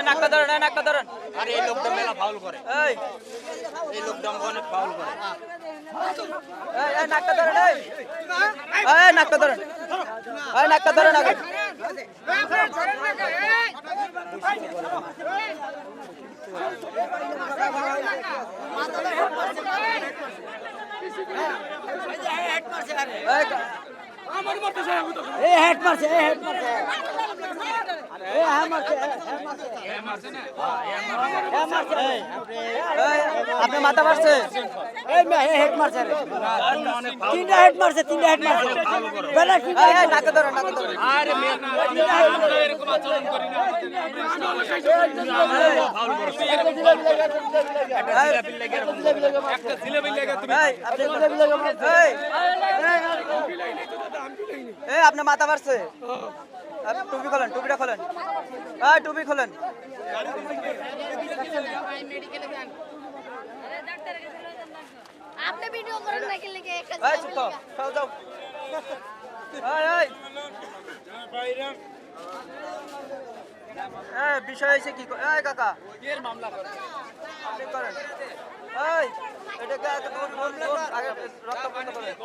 নাকটা ধরেন, নাকটা ধরেন। আর এই লোকটা মেলা ফাউল করে, এই লোকটা অনেক ফাউল করে। নাকটা ধরেন, নাকটা ধরেন, নাকটা ধরেন আগে। আপনি মাথা মারছে, তিনটা হেড মারছে নাকে ধরেন, নাকে ধরেন। আপনি মাথা মারছে, টুপি খোলেন, টুপিটা খোলেন, টুপি খোলেন। আপনি ভিডিও করেন না কি লিখে একটা চুপ যাও যাও। বিষয় হয়েছে কি কাকা মামলা আপনি করেন, এটাকে আগে রক্ত বন্ধ করেন।